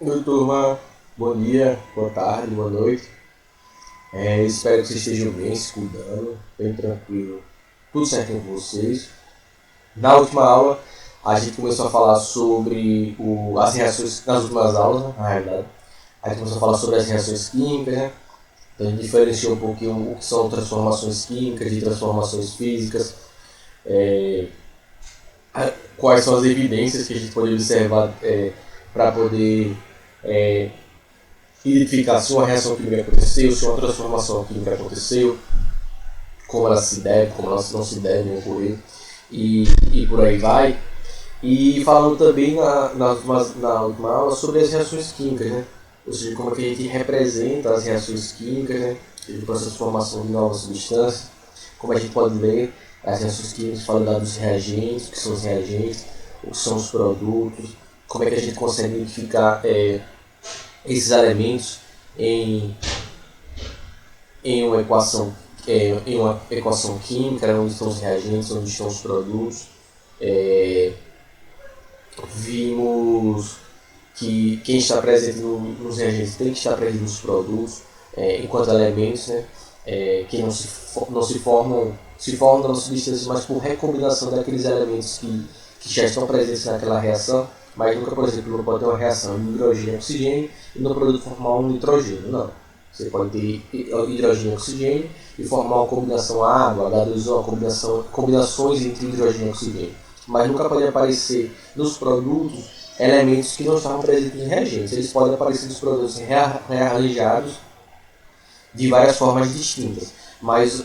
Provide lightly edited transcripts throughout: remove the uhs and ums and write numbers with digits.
Oi, turma. Bom dia, boa tarde, boa noite. Espero que vocês estejam bem, se cuidando, bem tranquilo, tudo certinho com vocês. Na última aula, a gente começou a falar sobre as reações, nas últimas aulas, né, na realidade. A gente começou a falar sobre as reações químicas, né? Então a gente diferenciou um pouquinho o que são transformações químicas e transformações físicas, quais são as evidências que a gente pode observar para poder é, identificar se uma reação química aconteceu, se uma transformação química aconteceu, como ela se deve, como ela não se deve ocorrer, e por aí vai. E falando também na última aula sobre as reações químicas, né? Ou seja, como é que a gente representa as reações químicas, né? O processo de formação de novas substâncias, como a gente pode ler as reações químicas, falando dos reagentes, o que são os reagentes, o que são os produtos, como é que a gente consegue identificar esses elementos em, em uma equação química, onde estão os reagentes, onde estão os produtos. Vimos que quem está presente nos reagentes tem que estar presente nos produtos, enquanto elementos, né, que não se formam das substâncias, mas por recombinação daqueles elementos que já estão presentes naquela reação, mas nunca, por exemplo, não pode ter uma reação de hidrogênio e oxigênio e no produto formar um nitrogênio, não. Você pode ter hidrogênio e oxigênio e formar uma combinação água, H2O, combinações entre hidrogênio e oxigênio. Mas nunca pode aparecer nos produtos elementos que não estavam presentes em reagentes. Eles podem aparecer nos produtos rearranjados de várias formas distintas. Mas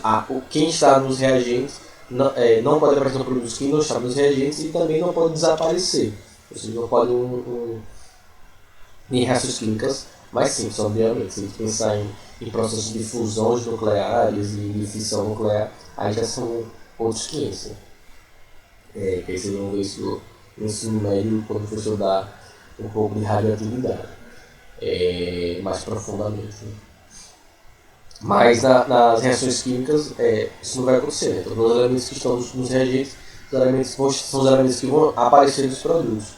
quem está nos reagentes não pode aparecer nos produtos que não estão nos reagentes e também não pode desaparecer. Ou seja, não pode em reações químicas mais simples, obviamente. Se a gente pensar em processos de fusões nucleares e de fissão nuclear, aí já são outros 500. Que aí vocês vão ver isso no ensino médio quando for estudar um pouco de radioatividade, mais profundamente. Né? Mas nas reações químicas isso não vai acontecer. Né? Então, os elementos que estão nos reagentes são os elementos que vão aparecer nos produtos.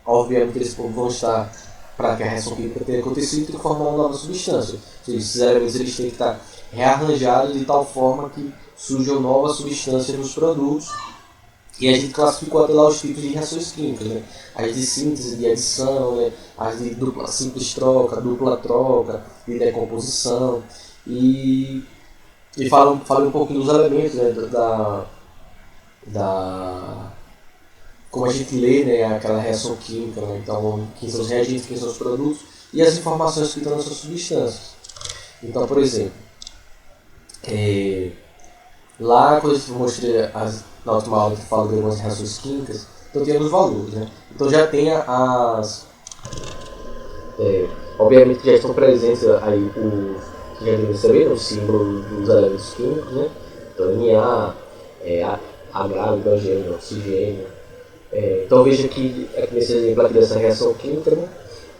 Obviamente eles vão estar, para que a reação química tenha acontecido, tem que formar uma nova substância. Ou seja, esses elementos eles têm que estar rearranjados de tal forma que surjam novas substâncias nos produtos. E a gente classificou até lá os tipos de reações químicas, né? As de síntese, de adição, né? As de simples troca, dupla troca, de decomposição. E falei um pouquinho dos elementos, né? Como a gente lê, né? Aquela reação química, né? Então, quem são os reagentes, quem são os produtos e as informações que estão nessas substâncias. Então, por exemplo, lá quando eu mostrei na última aula que fala de algumas reações químicas, então tem os valores, né? Então já tem obviamente já estão presentes aí que já devem saber, o símbolo dos elementos químicos, né? Então Na, H, hidrogênio, oxigênio. Então veja que aqui nesse exemplo aqui dessa reação química, né?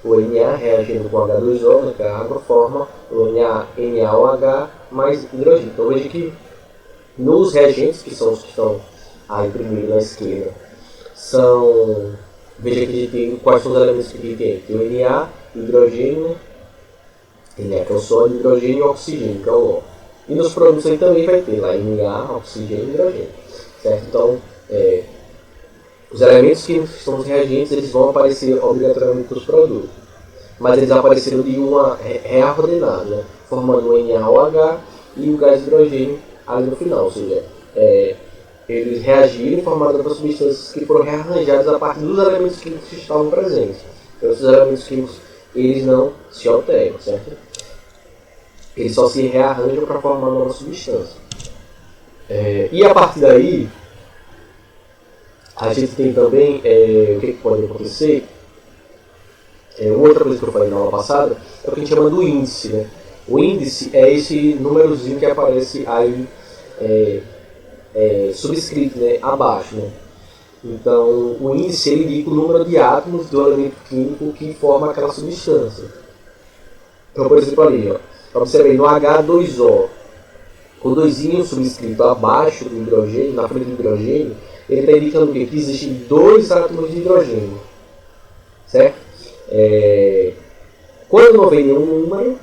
O Na reagindo com H2O, né, que é a água, forma o NaOH mais hidrogênio. Então veja que nos reagentes, que são os que estão aí primeiro na esquerda, veja que a gente tem quais são os elementos que a gente tem. Tem o Na, hidrogênio, Na que é o sódio, hidrogênio e oxigênio, que é o O. E nos produtos aí também vai ter lá Na, oxigênio e hidrogênio. Certo? Então, os elementos que são os reagentes, eles vão aparecer obrigatoriamente nos produtos. Mas eles apareceram de uma reordenada, né? Formando o NaOH e o gás hidrogênio ali no final, ou seja, eles reagiram e formaram outras substâncias que foram rearranjadas a partir dos elementos químicos que estavam presentes. Então esses elementos químicos, eles não se alteram, certo? Eles só se rearranjam para formar uma nova substância. E a partir daí, a gente tem também o que pode acontecer. Outra coisa que eu falei na aula passada é o que a gente chama do índice, né? O índice é esse númerozinho que aparece aí subscrito, né, abaixo, né? Então, o índice ele indica o número de átomos do elemento químico que forma aquela substância. Então, por exemplo, ali, observe no H2O, com doisinho subscrito abaixo do hidrogênio, na frente do hidrogênio, ele está indicando que existem dois átomos de hidrogênio, certo? Quando não vem nenhum número,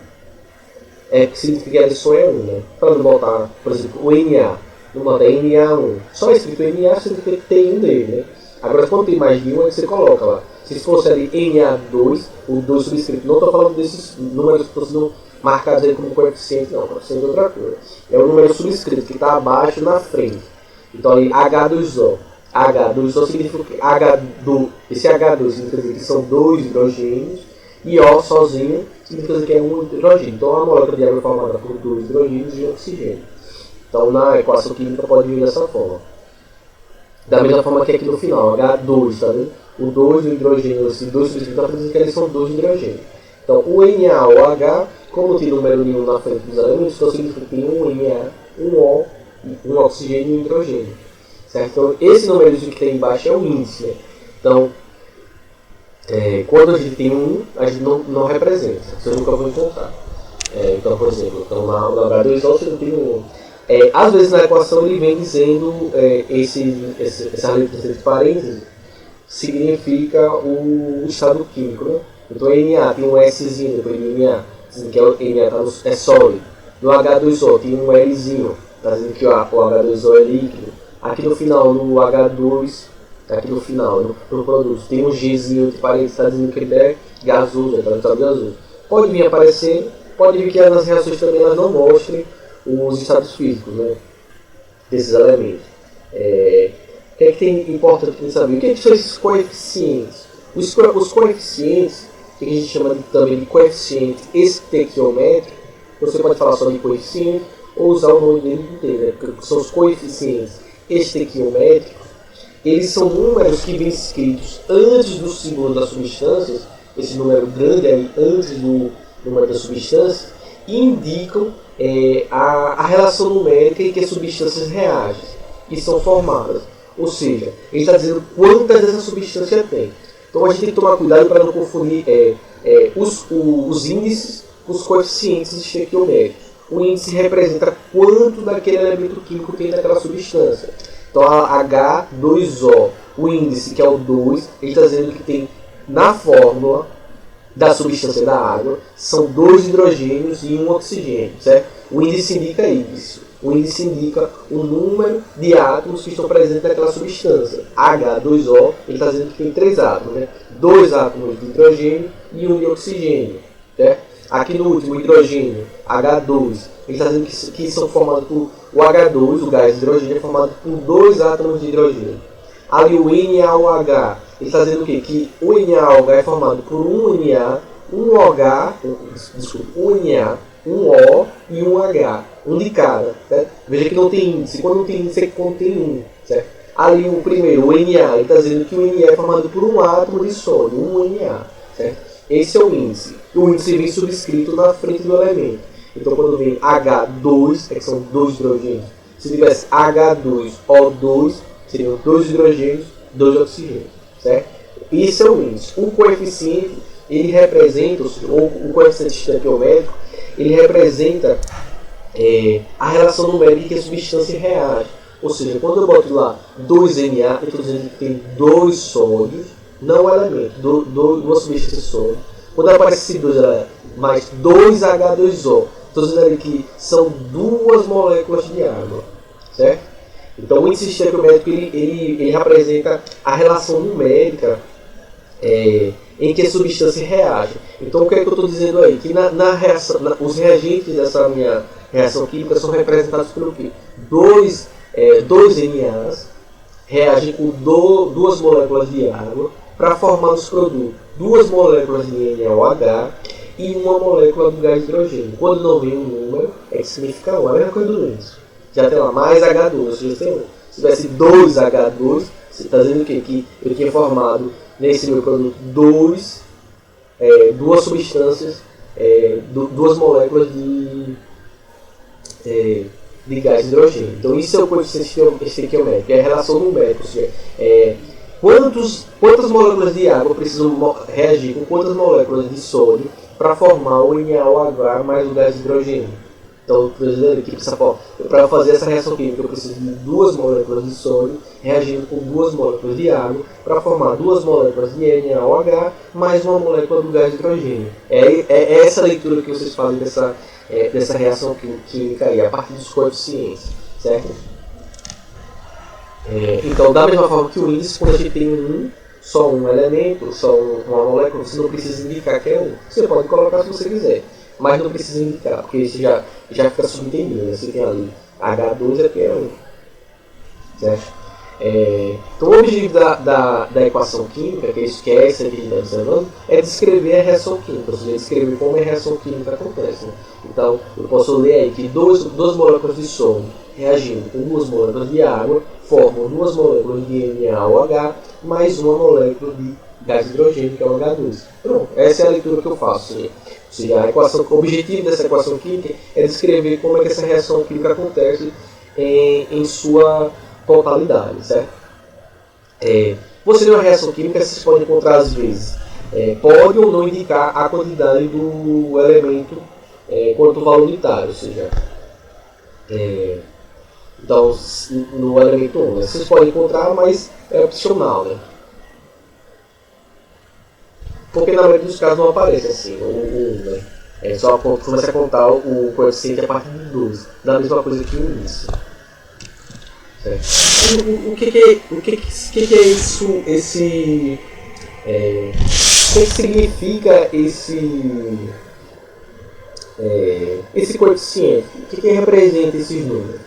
que significa que a adição é 1, né? Para não botar, por exemplo, o NA, não bota NA1. Só escrito NA significa que tem um dele, né? Agora, quando tem mais de um, aí você coloca lá. Se fosse ali NA2, o 2 subscrito, não estou falando desses números que estão sendo marcados aí como coeficiente, não, coeficiente é outra coisa. É o número subscrito que está abaixo na frente. Então ali H2O. H2O significa que esse H2 significa que são 2 hidrogênios e O sozinho significa que é um hidrogênio. Então a molécula de água é formada por 2 hidrogênios e oxigênio. Então na equação química pode vir dessa forma. Da mesma forma que aqui no final, H2, tá vendo? O 2 do hidrogênio, esses 2 subscritos, está dizendo que eles são 2 hidrogênios. Então o NaOH, como tem número nenhum na frente dos elementos, então significa que tem um Na, um O, um oxigênio e um hidrogênio. Certo? Então esse númerozinho que tem embaixo é o índice. Né? Então, quando a gente tem um, a gente não representa. Você nunca vai encontrar. Então, por exemplo, no H2O você não tem um. Às vezes na equação ele vem dizendo essa letra de parênteses significa o estado químico, né? Então Na tem um Szinho depois de Na, dizendo que o Na é sólido. No H2O tem um Lzinho, tá dizendo que o H2O é líquido. Aqui no final, no H2, aqui no final, no produto, tem um Gzinho de parênteses, tá dizendo que ele é gasoso, tá no estado gasoso. Pode vir aparecer, pode vir que nas reações também elas não mostrem os estados físicos, né, desses elementos. O que é que tem importante para saber? O que é que são esses coeficientes? Os coeficientes, que a gente chama também de coeficiente estequiométrico, você pode falar só de coeficiente ou usar o nome dele inteiro, né? Porque são os coeficientes estequiométricos. Eles são números que vêm escritos antes do símbolo das substâncias, esse número grande aí antes do número das substâncias, e indicam a relação numérica em que as substâncias reagem e são formadas. Ou seja, ele está dizendo quantas dessa substância tem. Então a gente tem que tomar cuidado para não confundir os índices com os coeficientes estequiométricos. O índice representa quanto daquele elemento químico tem naquela substância. Então a H2O, o índice que é o 2, ele está dizendo que tem na fórmula da substância da água, são 2 hidrogênios e 1 oxigênio, certo? O índice indica isso. O índice indica o número de átomos que estão presentes naquela substância. H2O, ele está dizendo que tem 3 átomos, né? 2 átomos de hidrogênio e 1 de oxigênio, certo? Aqui no último, hidrogênio, H2, ele está dizendo que são formados por o H2, o gás de hidrogênio, é formado por 2 átomos de hidrogênio. Ali o NaOH, ele está dizendo o quê? Que o NaOH é formado por um Na, um OH, um Na, um O e um H, um de cada. Certo? Veja que não tem índice. Quando não tem índice, é que contém um. Certo? Ali o primeiro, o Na, ele está dizendo que o Na é formado por um átomo de sódio, um Na. Certo? Esse é o índice. O índice vem subscrito na frente do elemento. Então quando vem H2, que são 2 hidrogênios, se tivesse H2O2, seriam 2 hidrogênios, 2 oxigênios. Certo? Esse é o índice. O coeficiente, ele representa, ou o coeficiente estequiométrico, ele representa a relação numérica em que a substância reage. Ou seja, quando eu boto lá 2Na, eu estou dizendo que tem 2 sódios, não elemento, duas substâncias sólidas. Quando aparece esse 2, mais 2H2O, estou dizendo ali que são 2 moléculas de água. Certo? Então o índice estequiométrico ele representa a relação numérica em que a substância reage. Então o que é que eu estou dizendo aí? Que os reagentes dessa minha reação química são representados pelo quê? 2 NAs reagem com 2 moléculas de água para formar os produtos. 2 moléculas de NaOH e 1 molécula do gás de hidrogênio. Quando não vem um número, é que significa 1. É a mesma coisa do índice. Já tem lá mais H2. Se tivesse 2 H2, você está dizendo o quê? Que eu tinha formado nesse meu produto 2 substâncias, 2 moléculas de gás de hidrogênio. Então isso é o coeficiente estequiométrico, é a relação numérica, ou seja, quantas moléculas de água precisam reagir com quantas moléculas de sódio para formar o NaOH mais o gás de hidrogênio. Então, eu preciso aqui, para fazer essa reação química, eu preciso de 2 moléculas de sódio reagindo com 2 moléculas de água para formar 2 moléculas de NaOH mais uma molécula do gás de hidrogênio. É essa leitura que vocês fazem dessa reação química aí, a partir dos coeficientes, certo? Então, da mesma forma que o índice, quando a gente tem só um elemento, só uma molécula, você não precisa indicar que é um. Você pode colocar se você quiser, mas não precisa indicar, porque isso já fica subentendido. Você tem ali H2 é que é um. Certo? Então, o objetivo da equação química, que é isso que é essa que a gente está observando, é descrever a reação química, ou seja, descrever como a reação química acontece. Né? Então, eu posso ler aí que 2 moléculas de sódio reagindo com 2 moléculas de água formam 2 moléculas de NaOH mais uma molécula de gás de hidrogênio, que é o H2. Pronto, essa é a leitura que eu faço. Ou seja, o objetivo dessa equação química é descrever como é que essa reação química acontece em sua totalidade, certo? Você tem uma reação química, vocês podem encontrar às vezes, pode ou não indicar a quantidade do elemento quanto valor unitário, ou seja, então no elemento 1, né? Vocês podem encontrar, mas é opcional, né? Porque na maioria dos casos não aparece assim, o 1, né? Só começa a contar o coeficiente a partir de 12, da mesma coisa que o início. O que é isso? O que significa esse coeficiente? O que representa esses números?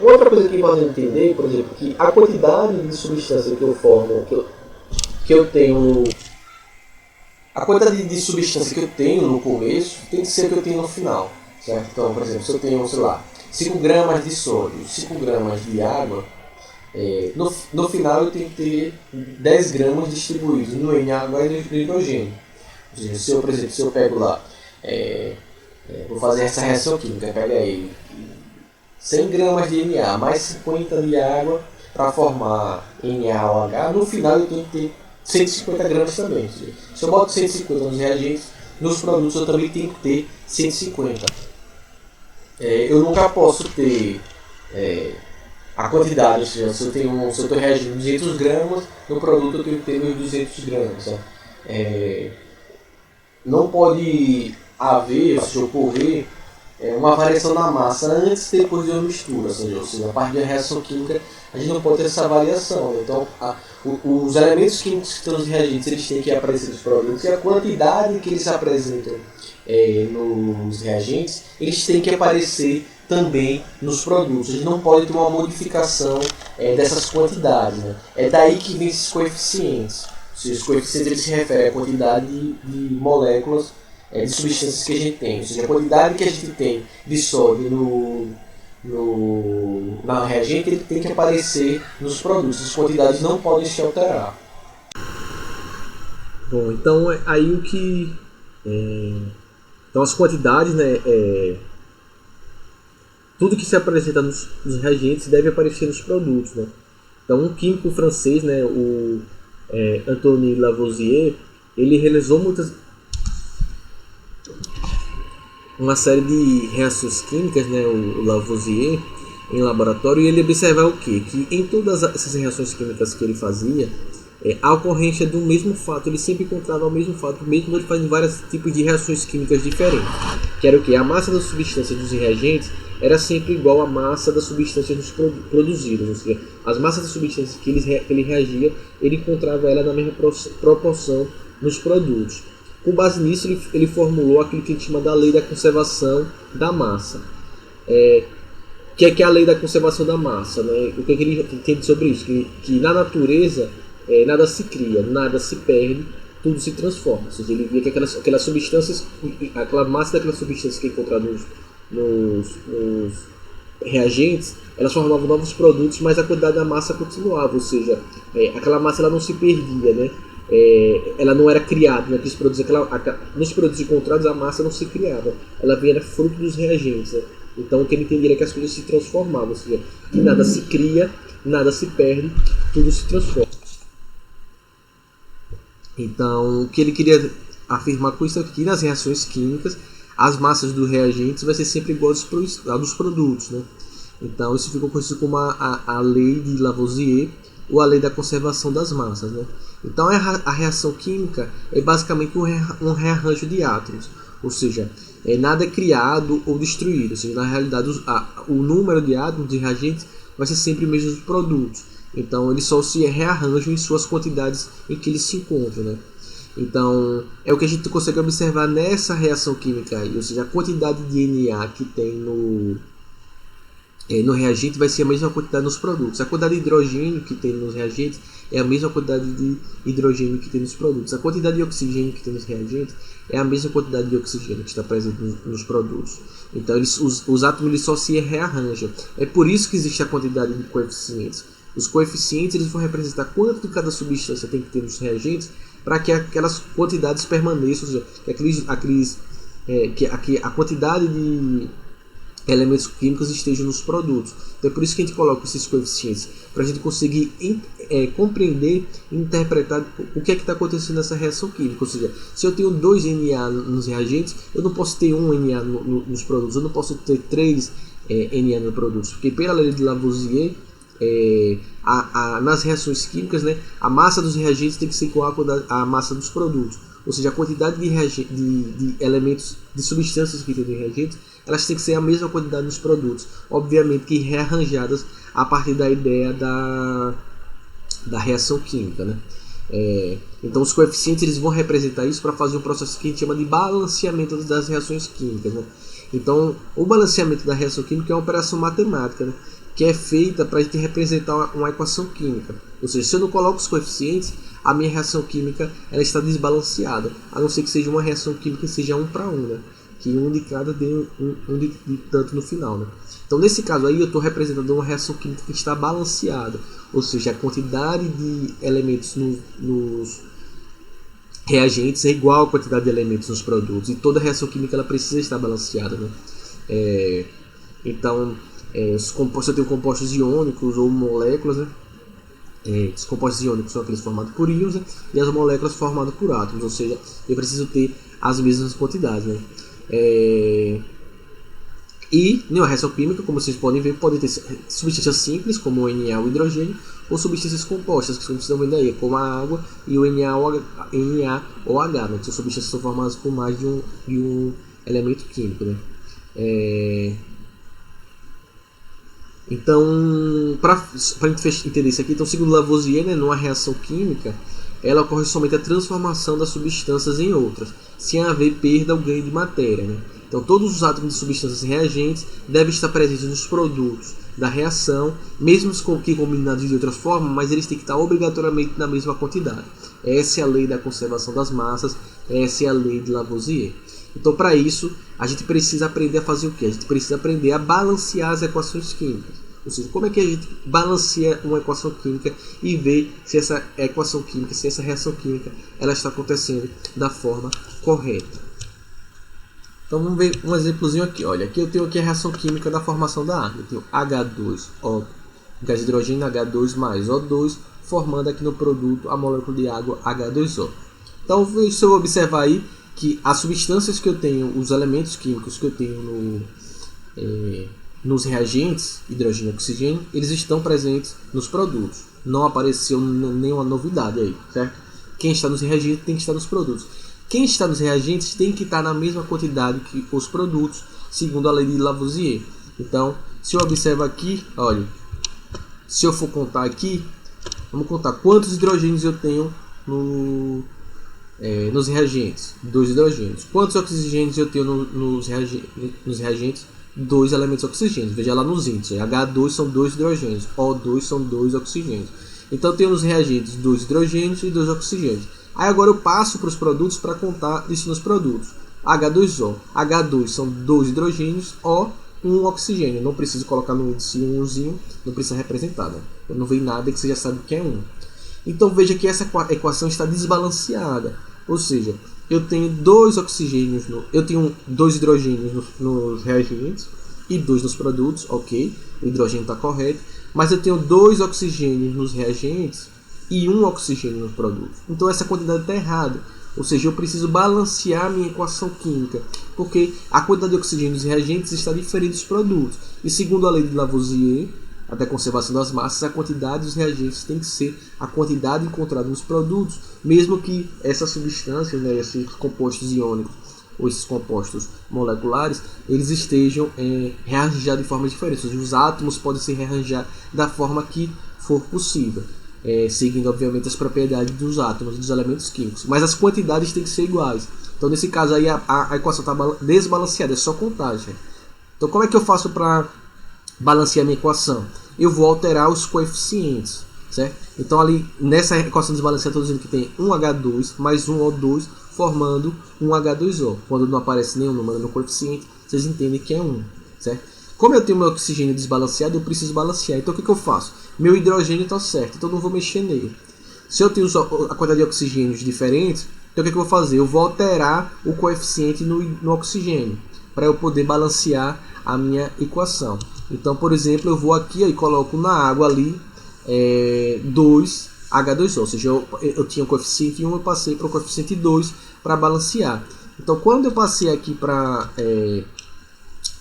Outra coisa que nós entender, por exemplo, que a quantidade de substância que eu formo, que eu tenho, a quantidade de substância que eu tenho no começo tem que ser o que eu tenho no final, certo? Então, por exemplo, se eu tenho, sei lá, 5 gramas de sódio, 5 gramas de água, no final eu tenho que ter 10 gramas distribuídos no NaOH e no hidrogênio. Ou seja, se eu, por exemplo, se eu pego lá, vou fazer essa reação química, pega aí 100 gramas de Na mais 50 de água para formar NaOH, no final eu tenho que ter 150 gramas também. Ou seja, se eu boto 150 nos reagentes, nos produtos eu também tenho que ter 150. Eu nunca posso ter a quantidade, ou seja, se eu estou reagindo 200 gramas, no produto eu tenho que ter meus 200 gramas. Não pode haver, ou seja, ocorrer uma variação na massa antes e depois de uma mistura, ou seja, a partir da reação química a gente não pode ter essa variação. Então, os elementos químicos que estão nos reagentes, eles têm que aparecer nos produtos, e a quantidade que eles apresentam nos reagentes, eles têm que aparecer também nos produtos. Eles não podem ter uma modificação dessas quantidades, né? É daí que vem esses coeficientes. Ou seja, os coeficientes eles se referem à quantidade de moléculas de substâncias que a gente tem. Ou seja, a quantidade que a gente tem de sódio na reagente, ele tem que aparecer nos produtos. As quantidades não podem se alterar. Bom, então aí o que... Então as quantidades, né, tudo que se apresenta nos reagentes deve aparecer nos produtos, né? Então um químico francês, né, o Antoine Lavoisier, ele realizou uma série de reações químicas, né, o Lavoisier, em laboratório, e ele observava o quê? Que em todas essas reações químicas que ele fazia, a ocorrência do mesmo fato, ele sempre encontrava o mesmo fato, mesmo ele fazendo vários tipos de reações químicas diferentes. Que era o quê? A massa da substância dos reagentes era sempre igual à massa das substâncias produzidas, ou seja, as massas das substâncias que ele reagia, ele encontrava ela na mesma proporção nos produtos. Com base nisso, ele formulou aquilo que a gente chama da lei da conservação da massa. Que é a lei da conservação da massa, né? O que ele entende sobre isso? Que na natureza nada se cria, nada se perde, tudo se transforma. Ou seja, ele via que aquelas substâncias, aquela massa daquelas substâncias que é encontrada nos reagentes, elas formavam novos produtos, mas a quantidade da massa continuava. Ou seja, aquela massa ela não se perdia, né? Ela não era criada naqueles produtos, nos produtos encontrados a massa não se criava, ela vinha fruto dos reagentes, né? Então o que ele entendia é que as coisas se transformavam, ou seja, que nada se cria, nada se perde, tudo se transforma. Então o que ele queria afirmar com isso aqui, nas reações químicas, as massas dos reagentes vai ser sempre igual a dos produtos, né? Então isso ficou conhecido como a lei de Lavoisier, ou a lei da conservação das massas, né? Então a reação química é basicamente um rearranjo de átomos, ou seja, nada é criado ou destruído, ou seja, na realidade o número de átomos de reagentes vai ser sempre o mesmo dos produtos. Então eles só se rearranjam em suas quantidades em que eles se encontram, né? Então é o que a gente consegue observar nessa reação química aí, ou seja, a quantidade de Na que tem no reagente vai ser a mesma quantidade nos produtos. A quantidade de hidrogênio que tem nos reagentes é a mesma quantidade de hidrogênio que tem nos produtos. A quantidade de oxigênio que tem nos reagentes é a mesma quantidade de oxigênio que está presente nos produtos. Então os átomos eles só se rearranjam. É por isso que existe a quantidade de coeficientes. Os coeficientes eles vão representar quanto de cada substância tem que ter nos reagentes para que aquelas quantidades permaneçam, ou seja, que a quantidade de elementos químicos estejam nos produtos. Então é por isso que a gente coloca esses coeficientes, para a gente conseguir compreender e interpretar o que é que está acontecendo nessa reação química. Ou seja, se eu tenho 2 Na nos reagentes, eu não posso ter 1 Na nos produtos, eu não posso ter 3 Na nos produtos, porque pela lei de Lavoisier, nas reações químicas, né, a massa dos reagentes tem que ser igual à massa dos produtos. Ou seja, a quantidade de elementos, de substâncias que tem no reagente, elas têm que ser a mesma quantidade nos produtos. Obviamente que rearranjadas a partir da ideia da reação química, né? Então os coeficientes eles vão representar isso para fazer um processo que a gente chama de balanceamento das reações químicas, né? Então o balanceamento da reação química é uma operação matemática, né, que é feita para a gente representar uma equação química. Ou seja, se eu não coloco os coeficientes, a minha reação química ela está desbalanceada, a não ser que seja uma reação química que seja 1 para 1, né? Que um de cada dê um de tanto no final, né? Então nesse caso aí eu estou representando uma reação química que está balanceada, ou seja, a quantidade de elementos nos reagentes é igual à quantidade de elementos nos produtos, e toda reação química ela precisa estar balanceada, né? Então se eu tenho compostos iônicos ou moléculas, né? Os compostos iônicos são aqueles formados por íons, né? E as moléculas formadas por átomos, ou seja, eu preciso ter as mesmas quantidades, né? E na reação química, como vocês podem ver, pode ter substâncias simples, como o Na ou o hidrogênio, ou substâncias compostas, que vocês estão vendo aí, como a água e o Na ou H, né? São substâncias que são formadas por mais de um elemento químico, né? Então, para a gente entender isso aqui, então, segundo Lavoisier, né, numa reação química, ela ocorre somente a transformação das substâncias em outras, sem haver perda ou ganho de matéria, né? Então, todos os átomos de substâncias reagentes devem estar presentes nos produtos da reação, mesmo que combinados de outras formas, mas eles têm que estar obrigatoriamente na mesma quantidade. Essa é a lei da conservação das massas, essa é a lei de Lavoisier. Então, para isso, a gente precisa aprender a fazer o quê? A gente precisa aprender a balancear as equações químicas. Ou seja, como é que a gente balanceia uma equação química e vê se essa equação química, se essa reação química, ela está acontecendo da forma correta. Então, vamos ver um exemplozinho aqui. Olha, aqui eu tenho aqui a reação química da formação da água. Eu tenho H2O, gás de hidrogênio, H2 mais O2, formando aqui no produto a molécula de água H2O. Então, se eu observar aí, que as substâncias que eu tenho, os elementos químicos que eu tenho nos reagentes, hidrogênio e oxigênio, eles estão presentes nos produtos. Não apareceu nenhuma novidade aí, certo? Quem está nos reagentes tem que estar nos produtos. Quem está nos reagentes tem que estar na mesma quantidade que os produtos, segundo a lei de Lavoisier. Então, se eu observar aqui, olha, se eu for contar aqui, vamos contar quantos hidrogênios eu tenho nos reagentes, 2 hidrogênios. Quantos oxigênios eu tenho nos reagentes? 2 elementos oxigênios. Veja lá nos índices. H2 são 2 hidrogênios, O2 são 2 oxigênios. Então eu tenho nos reagentes 2 hidrogênios e 2 oxigênios. Aí agora eu passo para os produtos para contar isso nos produtos. H2O. H2 são 2 hidrogênios, O, 1 oxigênio. Não preciso colocar no índice 1zinho, não precisa representar, né? Eu não vejo nada que você já sabe que é 1. Então veja que essa equação está desbalanceada. Ou seja, eu tenho 2 oxigênios, eu tenho 2 hidrogênios nos reagentes e 2 nos produtos, ok, o hidrogênio está correto, mas eu tenho 2 oxigênios nos reagentes e 1 oxigênio nos produtos. Então essa quantidade está errada. Ou seja, eu preciso balancear a minha equação química, porque a quantidade de oxigênio dos reagentes está diferente dos produtos. E segundo a lei de Lavoisier, da conservação das massas, a quantidade dos reagentes tem que ser a quantidade encontrada nos produtos, mesmo que essas substâncias, né, esses compostos iônicos ou esses compostos moleculares, eles estejam rearranjados de formas diferentes. Os átomos podem se rearranjar da forma que for possível, seguindo obviamente as propriedades dos átomos, dos elementos químicos, mas as quantidades têm que ser iguais. Então nesse caso aí a equação está desbalanceada, é só contagem. Então como é que eu faço para balancear a minha equação? Eu vou alterar os coeficientes, certo? Então ali nessa equação desbalanceada estou dizendo que tem um H2 mais um O2 formando um H2O. Quando não aparece nenhum número no coeficiente, vocês entendem que é 1, certo? Como eu tenho meu oxigênio desbalanceado, eu preciso balancear. Então o que eu faço? Meu hidrogênio está certo, então eu não vou mexer nele. Se eu tenho a quantidade de oxigênios diferentes, então o que eu vou fazer? Eu vou alterar o coeficiente no oxigênio, para eu poder balancear a minha equação. Então, por exemplo, eu vou aqui e coloco na água ali 2H2O, ou seja, eu tinha o coeficiente 1, eu passei para o coeficiente 2 para balancear. Então, quando eu passei aqui para...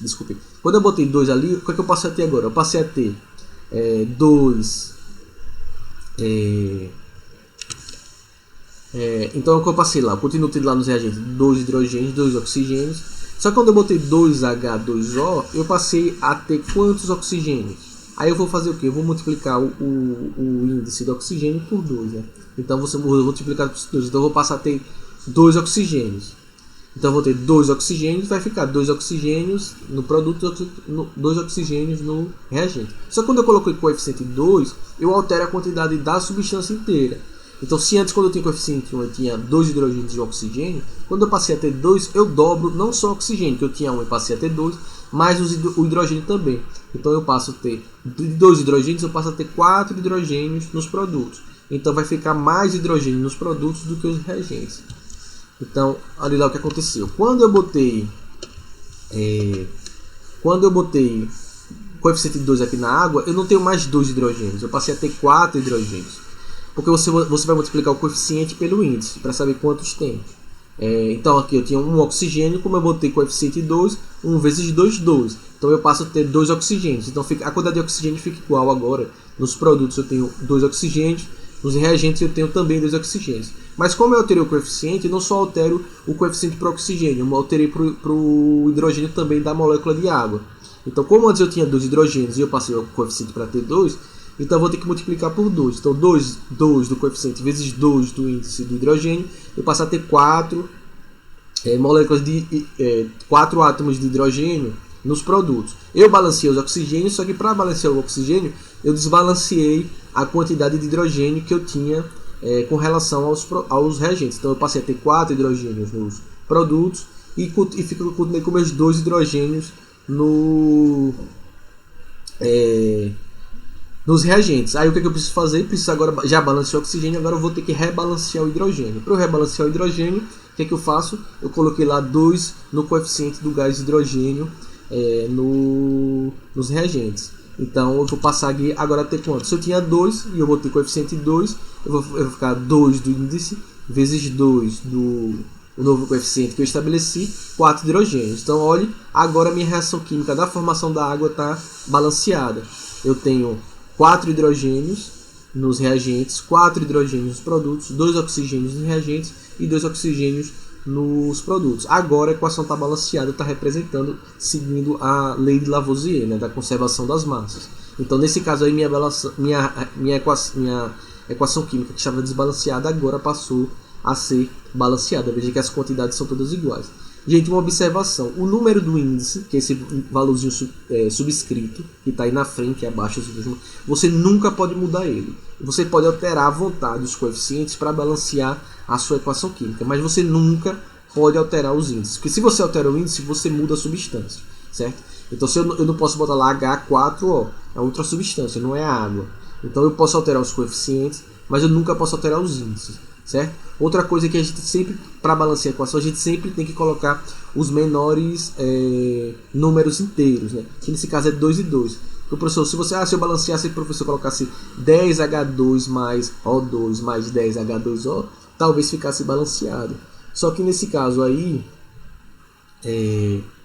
desculpe. Quando eu botei 2 ali, o que é que eu passei a ter agora? Eu passei a ter 2... então, o que eu passei lá? Eu continuo tendo lá nos reagentes 2 hidrogênios, 2 oxigênios. Só que quando eu botei 2H2O, eu passei a ter quantos oxigênios? Aí eu vou fazer o que? Eu vou multiplicar o índice do oxigênio por 2, né? Então eu vou multiplicar por 2. Então eu vou passar a ter 2 oxigênios. Então eu vou ter 2 oxigênios, vai ficar 2 oxigênios no produto, 2 oxigênios no reagente. Só que quando eu coloquei coeficiente 2, eu altero a quantidade da substância inteira. Então, se antes, quando eu tinha coeficiente 1, eu tinha 2 hidrogênios de oxigênio, quando eu passei a ter 2, eu dobro não só o oxigênio, que eu tinha 1 e passei a ter 2, mas o hidrogênio também. Então, eu passo a ter 2 hidrogênios, eu passo a ter 4 hidrogênios nos produtos. Então, vai ficar mais hidrogênio nos produtos do que os reagentes. Então, olha lá o que aconteceu. Quando eu botei coeficiente 2 aqui na água, eu não tenho mais 2 hidrogênios, eu passei a ter 4 hidrogênios. Porque você vai multiplicar o coeficiente pelo índice, para saber quantos tem. Então aqui eu tinha um oxigênio, como eu botei coeficiente 2, 1 vezes 2, 2. Então eu passo a ter 2 oxigênios. Então a quantidade de oxigênio fica igual agora. Nos produtos eu tenho 2 oxigênios, nos reagentes eu tenho também 2 oxigênios. Mas como eu alterei o coeficiente, eu não só altero o coeficiente para o oxigênio, eu alterei para o hidrogênio também da molécula de água. Então como antes eu tinha 2 hidrogênios e eu passei o coeficiente para ter 2, então eu vou ter que multiplicar por 2. Então 2 do coeficiente vezes 2 do índice do hidrogênio, eu passo a ter 4 moléculas de 4 átomos de hidrogênio nos produtos. Eu balanceei os oxigênios, só que para balancear o oxigênio, eu desbalanceei a quantidade de hidrogênio que eu tinha com relação aos reagentes. Então eu passei a ter 4 hidrogênios nos produtos e continuei com meus 2 hidrogênios nos reagentes. Aí o que eu preciso fazer? Preciso agora já balancear o oxigênio, agora eu vou ter que rebalancear o hidrogênio. Para eu rebalancear o hidrogênio, o que eu faço? Eu coloquei lá 2 no coeficiente do gás hidrogênio nos reagentes. Então eu vou passar aqui agora a ter quanto? Se eu tinha 2 e eu botei coeficiente 2, eu vou ficar 2 do índice vezes 2 do novo coeficiente que eu estabeleci, 4 hidrogênios. Então olhe, agora a minha reação química da formação da água está balanceada. Eu tenho 4 hidrogênios nos reagentes, 4 hidrogênios nos produtos, 2 oxigênios nos reagentes e 2 oxigênios nos produtos. Agora a equação está balanceada, está representando, seguindo a lei de Lavoisier, né, da conservação das massas. Então nesse caso aí minha equação química que estava desbalanceada agora passou a ser balanceada. Veja que as quantidades são todas iguais. Gente, uma observação: o número do índice, que é esse valorzinho subscrito, que está aí na frente e abaixo, você nunca pode mudar ele. Você pode alterar à vontade os coeficientes para balancear a sua equação química, mas você nunca pode alterar os índices, porque se você altera o índice, você muda a substância, certo? Então se eu não posso botar lá H4O, é outra substância, não é a água. Então eu posso alterar os coeficientes, mas eu nunca posso alterar os índices, certo? Outra coisa é que a gente sempre, para balancear a equação, a gente sempre tem que colocar os menores números inteiros, né? Que nesse caso é 2 e 2. O professor, se eu balanceasse, se o professor colocasse 10H2 mais O2 mais 10H2O, talvez ficasse balanceado. Só que nesse caso aí,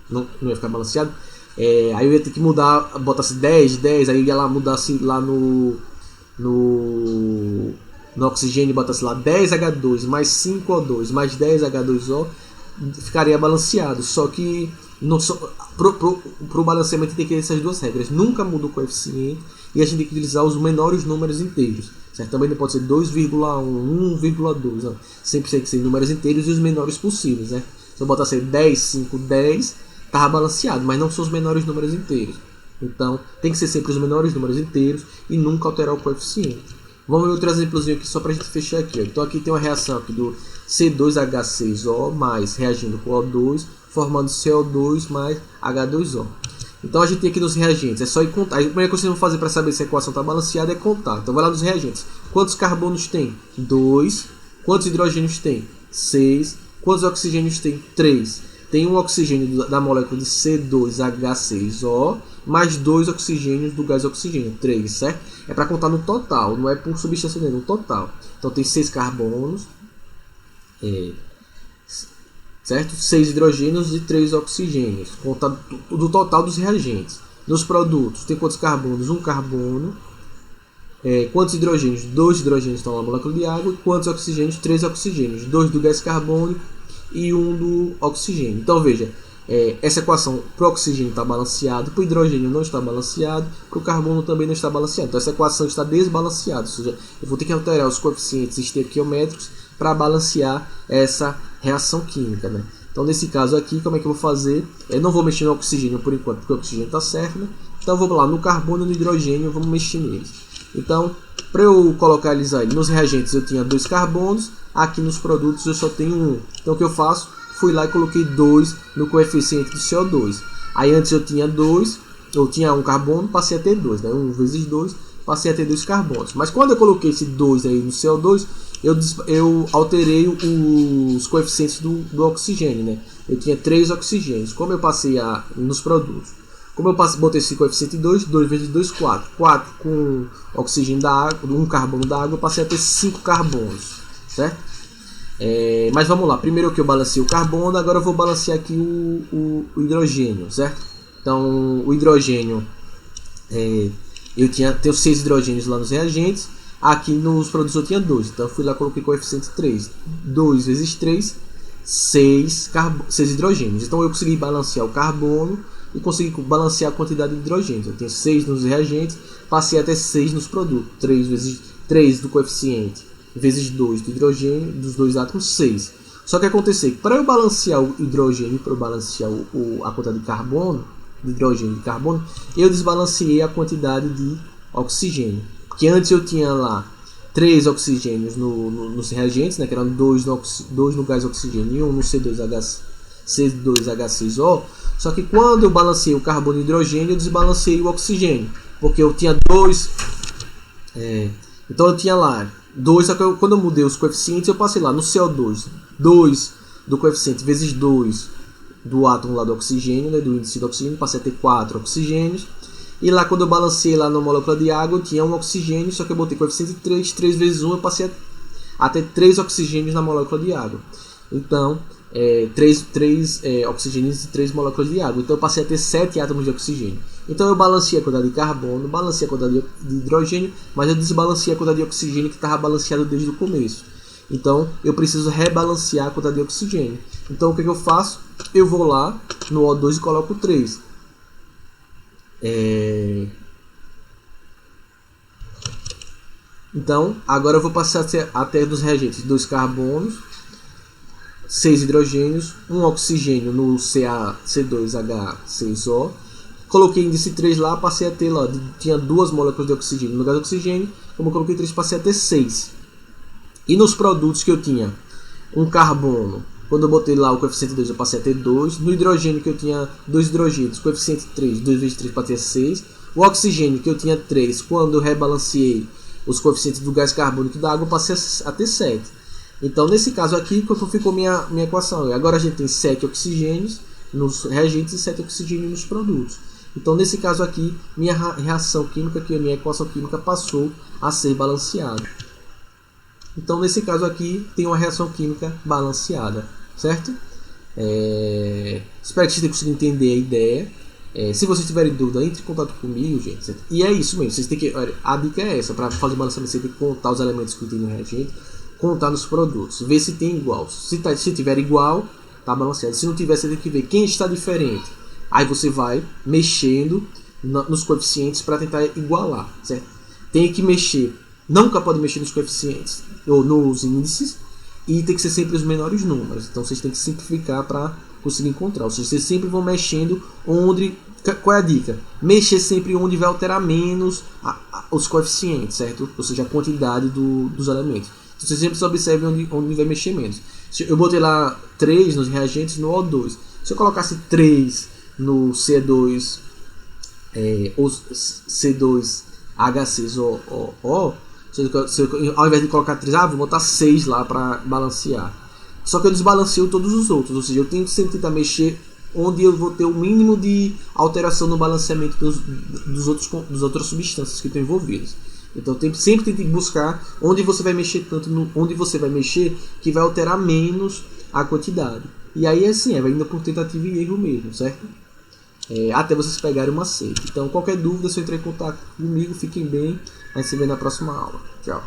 não ia ficar balanceado. Aí eu ia ter que mudar, botasse 10, aí eu ia lá, mudasse lá no oxigênio, botasse lá 10H2 mais 5O2 mais 10H2O, ficaria balanceado. Só que pro balanceamento tem que ter essas duas regras: nunca muda o coeficiente e a gente tem que utilizar os menores números inteiros, certo? Também não pode ser 2,1, 1,2, não. Sempre tem que ser números inteiros e os menores possíveis, né? Se eu botasse 10, 5, 10, estava balanceado, mas não são os menores números inteiros. Então tem que ser sempre os menores números inteiros e nunca alterar o coeficiente. Vamos ver outro exemplozinho aqui só para a gente fechar aqui. Ó. Então aqui tem uma reação aqui do C2H6O mais reagindo com O2, formando CO2 mais H2O. Então a gente tem aqui nos reagentes, é só ir contar. A primeira coisa que vocês vão fazer para saber se a equação está balanceada é contar. Então vai lá nos reagentes. Quantos carbonos tem? 2. Quantos hidrogênios tem? 6. Quantos oxigênios tem? 3. Tem um oxigênio da molécula de C2H6O mais 2 oxigênios do gás oxigênio, 3, certo? É para contar no total, não é por substância nenhuma, no total. Então tem 6 carbonos, certo? 6 hidrogênios e 3 oxigênios, conta do total dos reagentes. Nos produtos, tem quantos carbonos? 1 carbono. Quantos hidrogênios? 2 hidrogênios estão na molécula de água. E quantos oxigênios? 3 oxigênios, 2 do gás carbônico e 1 do oxigênio. Então veja, essa equação para o oxigênio está balanceado, para o hidrogênio não está balanceado, para o carbono também não está balanceado. Então essa equação está desbalanceada, ou seja, eu vou ter que alterar os coeficientes estequiométricos para balancear essa reação química, né? Então nesse caso aqui, como é que eu vou fazer? Eu não vou mexer no oxigênio por enquanto, porque o oxigênio está certo, né? Então vamos lá, no carbono e no hidrogênio, vamos mexer neles. Então, para eu colocar eles aí, nos reagentes eu tinha 2 carbonos, aqui nos produtos eu só tenho 1. Então o que eu faço? Fui lá e coloquei 2 no coeficiente do CO2. Aí antes eu tinha 2, eu tinha 1 carbono, passei a ter 2, né? 1 vezes 2, passei a ter 2 carbonos. Mas quando eu coloquei esse 2 aí no CO2, eu alterei os coeficientes do oxigênio, né? Eu tinha 3 oxigênios. Como eu passei nos produtos? Como eu botei esse coeficiente 2, 2 vezes 2, 4. 4 com oxigênio da água, 1 carbono da água, eu passei a ter 5 carbonos, certo? Mas vamos lá, primeiro que eu balancei o carbono, agora eu vou balancear aqui o hidrogênio, certo? Então o hidrogênio, tenho 6 hidrogênios lá nos reagentes, aqui nos produtos eu tinha 2, então eu fui lá e coloquei coeficiente 3, 2 vezes 3, 6 hidrogênios, então eu consegui balancear o carbono e consegui balancear a quantidade de hidrogênios. Eu tenho 6 nos reagentes, passei até 6 nos produtos, 3 vezes 3 do coeficiente vezes 2 do hidrogênio, dos dois átomos, 6. Só que aconteceu que para eu balancear o hidrogênio e para eu balancear a quantidade de carbono, de hidrogênio e de carbono, eu desbalanceei a quantidade de oxigênio. Porque antes eu tinha lá 3 oxigênios nos reagentes, né, que eram 2 no gás oxigênio e 1 no C2H6O. Só que quando eu balanceei o carbono e o hidrogênio, eu desbalanceei o oxigênio. Porque eu tinha 2... então eu tinha lá 2, só que quando eu mudei os coeficientes, eu passei lá no CO2, 2 do coeficiente vezes 2 do átomo lá do oxigênio, né, do índice do oxigênio, passei a ter 4 oxigênios. E lá quando eu balanceei lá na molécula de água, eu tinha 1 oxigênio, só que eu botei coeficiente 3, 3 vezes 1, eu passei a ter 3 oxigênios na molécula de água. Então, 3 oxigênios e 3 moléculas de água. Então eu passei a ter 7 átomos de oxigênio. Então eu balanceei a quantidade de carbono, balanceei a quantidade de hidrogênio, mas eu desbalanceei a quantidade de oxigênio que estava balanceado desde o começo. Então eu preciso rebalancear a quantidade de oxigênio. Então o que eu faço? Eu vou lá no O2 e coloco 3. Então agora eu vou passar a ter dos reagentes 2 carbonos, 6 hidrogênios, 1 oxigênio no C2H6O. Coloquei índice 3 lá, passei a ter lá, tinha 2 moléculas de oxigênio no gás oxigênio, como eu coloquei 3, passei a ter 6. E nos produtos que eu tinha 1 carbono, quando eu botei lá o coeficiente 2, eu passei a ter 2. No hidrogênio que eu tinha 2 hidrogênios, coeficiente 3, 2 vezes 3 passei a ter 6. O oxigênio que eu tinha 3, quando eu rebalanceei os coeficientes do gás carbônico e da água, eu passei a ter 7. Então nesse caso aqui, como ficou minha equação? Agora a gente tem 7 oxigênios nos reagentes e 7 oxigênios nos produtos. Então nesse caso aqui, minha reação química, que a minha equação química passou a ser balanceada. Então, nesse caso aqui, tem uma reação química balanceada, certo? Espero que vocês tenham conseguido entender a ideia. Se vocês tiverem dúvida, entre em contato comigo, gente. Certo? E é isso mesmo. Vocês têm que, a dica é essa: para fazer balanceamento, você tem que contar os elementos que tem no reagente, contar nos produtos, ver se tem igual. Se tiver igual, tá balanceado. Se não tiver, você tem que ver quem está diferente. Aí você vai mexendo nos coeficientes para tentar igualar, certo? Tem que mexer, nunca pode mexer nos coeficientes ou nos índices, e tem que ser sempre os menores números. Então vocês têm que simplificar para conseguir encontrar. Ou seja, vocês sempre vão mexendo onde. Qual é a dica? Mexer sempre onde vai alterar menos os coeficientes, certo? Ou seja, a quantidade dos elementos. Então, vocês sempre observem onde vai mexer menos. Eu botei lá 3 nos reagentes no O2. Se eu colocasse 3 no C2 ou C2H6O, ao invés de colocar 3, vou botar 6 lá para balancear. Só que eu desbalanceio todos os outros, ou seja, eu tenho que sempre tentar mexer onde eu vou ter o mínimo de alteração no balanceamento dos outras substâncias que estão envolvidas. Então sempre tente buscar onde você vai mexer onde você vai mexer que vai alterar menos a quantidade. E aí assim, vai indo por tentativa e erro mesmo, certo? Até vocês pegarem uma macete. Então qualquer dúvida, se entrar em contato comigo, fiquem bem. A gente se vê na próxima aula. Tchau.